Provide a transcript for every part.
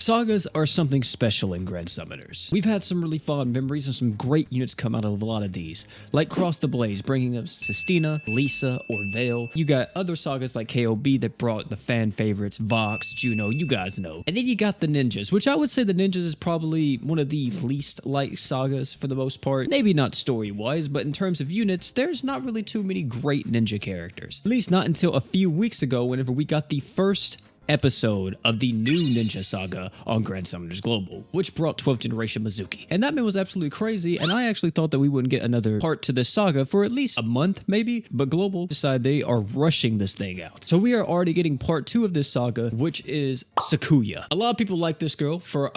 Sagas are something special in Grand Summoners. We've had some really fond memories and some great units come out of a lot of these, like Cross the Blaze bringing us Sistina, Lisa, or Vale. You got other sagas like KOB that brought the fan favorites, Vox, Juno, you guys know. And then you got the ninjas, which I would say the ninjas is probably one of the least liked sagas for the most part. Maybe not story-wise, but in terms of units, there's not really too many great ninja characters. At least not until a few weeks ago whenever we got the first episode of the new Ninja Saga on Grand Summoners Global, which brought 12th Generation Mizuki. And that man was absolutely crazy, and I actually thought that we wouldn't get another part to this saga for at least a month, maybe, but Global decided they are rushing this thing out. So we are already getting part 2 of this saga, which is Sakuya. A lot of people like this girl for,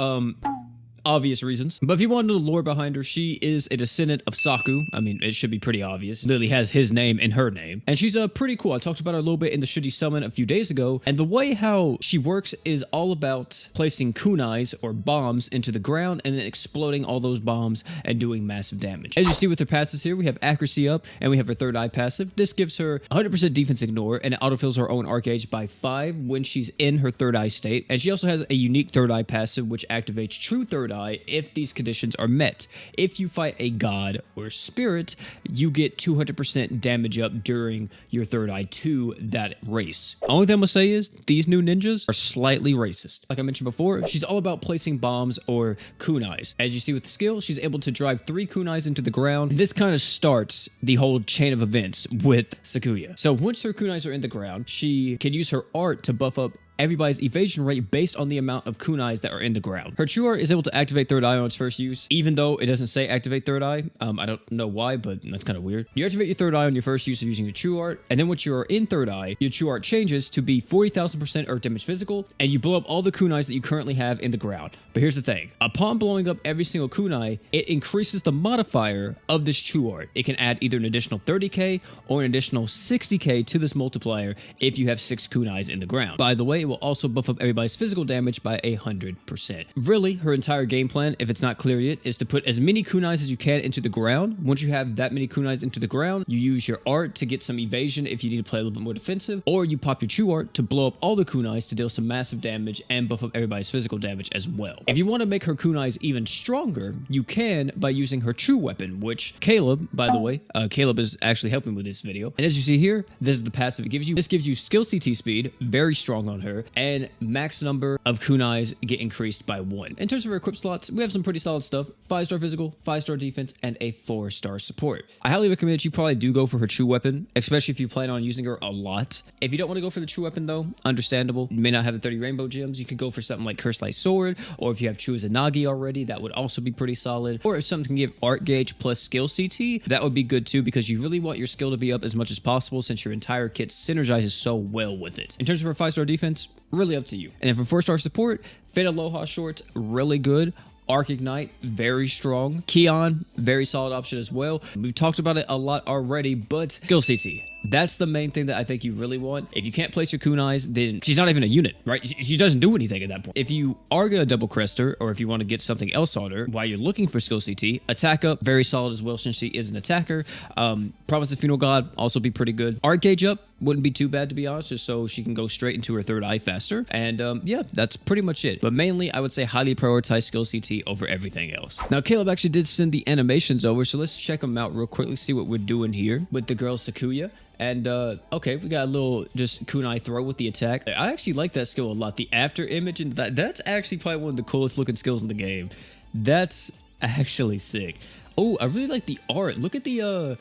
obvious reasons. But if you want to know the lore behind her, she is a descendant of Saku. I mean, it should be pretty obvious. Literally has his name in her name. And she's pretty cool. I talked about her a little bit in the Should You Summon a few days ago. And the way how she works is all about placing kunais or bombs into the ground and then exploding all those bombs and doing massive damage. As you see with her passives here, we have accuracy up and we have her third eye passive. This gives her 100% defense ignore and it autofills her own arc gauge by 5 when she's in her third eye state. And she also has a unique third eye passive which activates true third eye if these conditions are met. If you fight a god or spirit, you get 200% damage up during your third eye to that race. Only thing I'm gonna say is these new ninjas are slightly racist. Like I mentioned before, she's all about placing bombs or kunais. As you see with the skill, she's able to drive 3 kunais into the ground. This kind of starts the whole chain of events with Sakuya. So once her kunais are in the ground, she can use her art to buff up everybody's evasion rate based on the amount of kunais that are in the ground. Her true art is able to activate third eye on its first use, even though it doesn't say activate third eye. I don't know why, but that's kind of weird. You activate your third eye on your first use of using your true art, and then once you are in third eye, your true art changes to be 40,000% earth damage physical, and you blow up all the kunais that you currently have in the ground. But here's the thing. Upon blowing up every single kunai, it increases the modifier of this true art. It can add either an additional 30k or an additional 60k to this multiplier if you have 6 kunais in the ground. By the way, it will also buff up everybody's physical damage by 100%. Really, her entire game plan, if it's not clear yet, is to put as many kunais as you can into the ground. Once you have that many kunais into the ground, you use your art to get some evasion if you need to play a little bit more defensive, or you pop your true art to blow up all the kunais to deal some massive damage and buff up everybody's physical damage as well. If you want to make her kunais even stronger, you can by using her true weapon, which Caleb, by the way, Caleb is actually helping with this video. And as you see here, this is the passive it gives you. This gives you skill CT speed, very strong on her, and max number of kunais get increased by 1. In terms of her equip slots, we have some pretty solid stuff. 5-star physical, 5-star defense, and a 4-star support. I highly recommend that you probably do go for her true weapon, especially if you plan on using her a lot. If you don't want to go for the true weapon though, understandable. You may not have the 30 rainbow gems. You could go for something like Curse Light Sword, or if you have True Izanagi already, that would also be pretty solid. Or if something can give art gauge plus skill CT, that would be good too, because you really want your skill to be up as much as possible since your entire kit synergizes so well with it. In terms of her 5-star defense, really up to you. And then for 4-star support, Fate Aloha shorts, really good. Arc Ignite, very strong. Keon, very solid option as well. We've talked about it a lot already, but skill CT. That's the main thing that I think you really want. If you can't place your kunais, then she's not even a unit, right? She doesn't do anything at that point. If you are going to double crest her, or if you want to get something else on her while you're looking for skill CT, attack up, very solid as well since she is an attacker. Promise of Funeral God, also be pretty good. Arc gauge up, wouldn't be too bad to be honest, just so she can go straight into her third eye faster. And yeah, that's pretty much it. But mainly, I would say highly prioritize skill CT over everything else. Now, Caleb actually did send the animations over, so let's check them out real quickly, see what we're doing here with the girl Sakuya. And, okay, we got a little just kunai throw with the attack. I actually like that skill a lot. The after image, and that's actually probably one of the coolest looking skills in the game. That's actually sick. Oh, I really like the art. Look at the,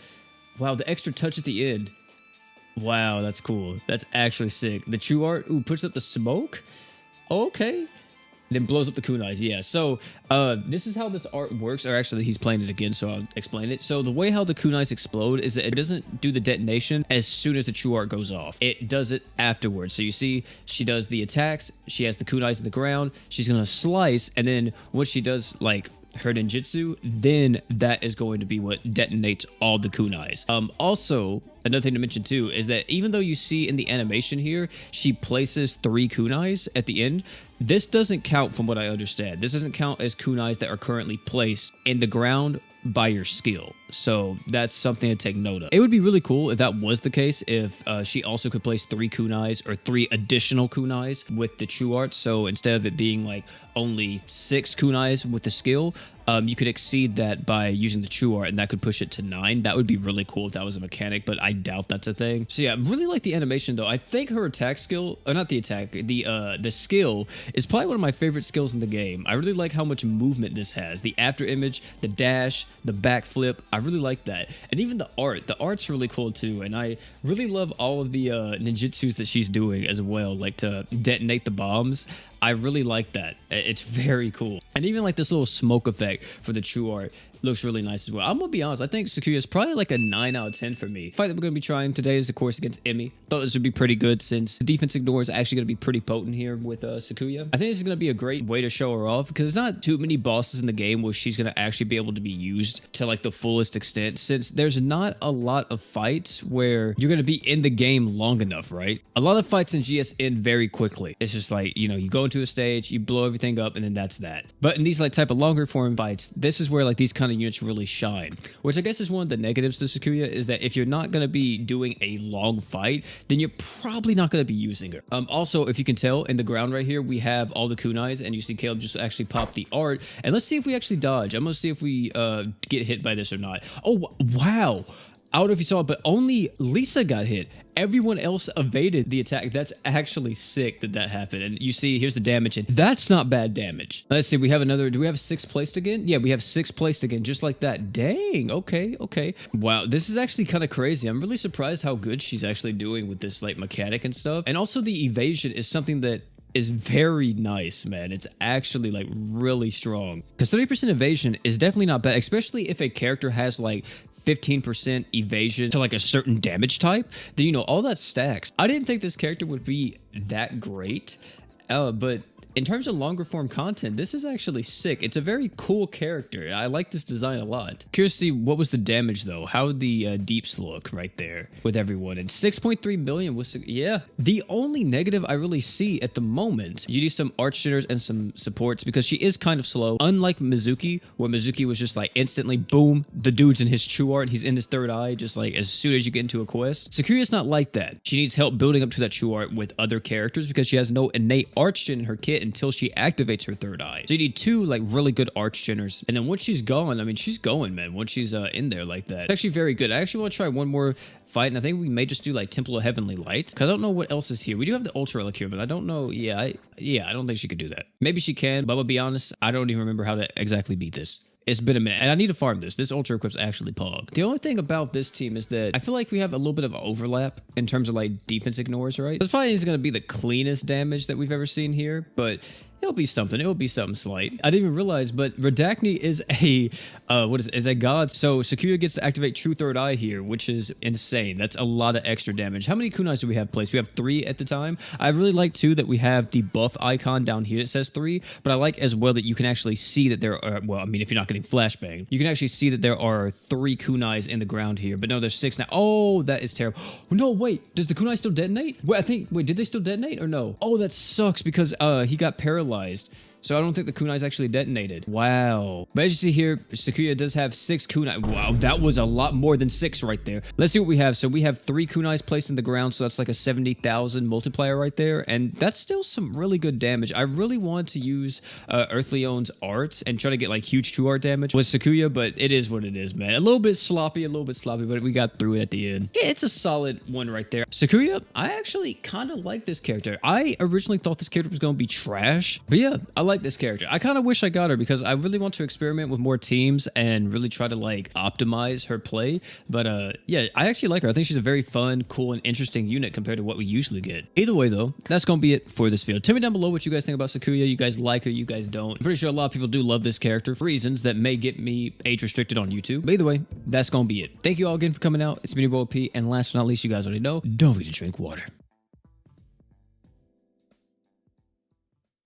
wow, the extra touch at the end. Wow, that's cool. That's actually sick. The true art, ooh, puts up the smoke. Okay. Then blows up the kunais. Yeah, so this is how this art works, or actually he's playing it again, so I'll explain it. So the way how the kunais explode is that it doesn't do the detonation as soon as the true art goes off. It does it afterwards. So you see she does the attacks, she has the kunais in the ground, she's gonna slice, and then once she does like her ninjutsu, then that is going to be what detonates all the kunais. Also, another thing to mention too is that even though you see in the animation here, she places 3 kunais at the end, This doesn't count from what I understand. This doesn't count as kunais that are currently placed in the ground by your skill. So that's something to take note of. It would be really cool if that was the case, if she also could place 3 kunais or 3 additional kunais with the true art. So instead of it being like only 6 kunais with the skill, you could exceed that by using the true art, and that could push it to 9. That would be really cool if that was a mechanic, but I doubt that's a thing. So yeah, I really like the animation though. I think her attack skill, or not the attack, the skill is probably one of my favorite skills in the game. I really like how much movement this has. The after image, the dash, the backflip. I really like that. And even the art. The art's really cool too, and I really love all of the ninjutsus that she's doing as well, like to detonate the bombs. I really like that. It's very cool. And even like this little smoke effect for the true art looks really nice as well. I'm gonna be honest, I think Sakuya is probably like a 9 out of 10 for me. The fight that we're gonna be trying today is of course against Emmy. Thought this would be pretty good since the defense ignore is actually gonna be pretty potent here with Sakuya. I think this is gonna be a great way to show her off because there's not too many bosses in the game where she's gonna actually be able to be used to like the fullest extent, since there's not a lot of fights where you're gonna be in the game long enough, right? A lot of fights in GS end very quickly. It's just like, you know, you go into a stage, you blow everything up, and then that's that. But in these like type of longer form fights, this is where like these kind of units really shine, which I guess is one of the negatives to Sakuya, is that if you're not going to be doing a long fight, then you're probably not going to be using her. Also, if you can tell in the ground right here, we have all the kunais, and you see Caleb just actually pop the art, and let's see if we actually dodge. I'm going to see if we get hit by this or not. Oh, wow. I don't know if you saw it, but only Lisa got hit. Everyone else evaded the attack. That's actually sick that that happened. And you see, here's the damage, and that's not bad damage. Let's see, we have another, do we have 6 placed again? Yeah, we have 6 placed again, just like that. Dang, okay, okay. Wow, this is actually kind of crazy. I'm really surprised how good she's actually doing with this like mechanic and stuff. And also the evasion is something that is very nice, man. It's actually like really strong, because 30% evasion is definitely not bad, especially if a character has like 15% evasion to like a certain damage type. Then, you know, all that stacks. I didn't think this character would be that great, but in terms of longer form content, this is actually sick. It's a very cool character. I like this design a lot. Curious to see what was the damage though. How would the deeps look right there with everyone? And 6.3 million was, yeah. The only negative I really see at the moment, you need some archers and some supports because she is kind of slow. Unlike Mizuki, where Mizuki was just like instantly, boom, the dude's in his true art. He's in his third eye, just like as soon as you get into a quest. Sakuya's not like that. She needs help building up to that true art with other characters because she has no innate arch gen in her kit until she activates her third eye. So you need 2 like really good arch geners, and then once she's gone, I mean, she's going, man. Once she's in there like that, it's actually very good. I actually want to try one more fight, and I think we may just do like Temple of Heavenly Light, because I don't know what else is here. We do have the Ultra Relic here, but I don't know. Yeah, I don't think she could do that. Maybe she can, but I'll be honest, I don't even remember how to exactly beat this. It's been a minute, and I need to farm this. This ultra equip's actually pog. The only thing about this team is that I feel like we have a little bit of overlap in terms of like defense ignores, right? This probably isn't going to be the cleanest damage that we've ever seen here, but it'll be something. It'll be something slight. I didn't even realize, but Redacne is a, is a god. So Sakuya gets to activate True Third Eye here, which is insane. That's a lot of extra damage. How many kunais do we have placed? We have 3 at the time. I really like too that we have the buff icon down here that says 3, but I like as well that you can actually see that there are, well, I mean, if you're not getting flashbang, you can actually see that there are 3 kunais in the ground here, but no, there's 6 now. Oh, that is terrible. No, wait, does the kunai still detonate? Wait, did they still detonate or no? Oh, that sucks because he got paralyzed. So I don't think the kunai's actually detonated. Wow. But as you see here, Sakuya does have 6 kunai. Wow, that was a lot more than 6 right there. Let's see what we have. So we have 3 kunais placed in the ground, so that's like a 70,000 multiplier right there. And that's still some really good damage. I really want to use Earthleon's art and try to get like huge true art damage with Sakuya, but it is what it is, man. A little bit sloppy, but we got through it at the end. Yeah, it's a solid one right there. Sakuya, I actually kind of like this character. I originally thought this character was going to be trash, but yeah, I like this character. I kind of wish I got her because I really want to experiment with more teams and really try to like optimize her play. But yeah, I actually like her. I think she's a very fun, cool, and interesting unit compared to what we usually get. Either way though, that's gonna be it for this video. Tell me down below what you guys think about Sakuya. You guys like her, you guys don't. I'm pretty sure a lot of people do love this character for reasons that may get me age restricted on YouTube. But either way, that's gonna be it. Thank you all again for coming out. It's been your boy P, and last but not least, you guys already know, don't forget to drink water.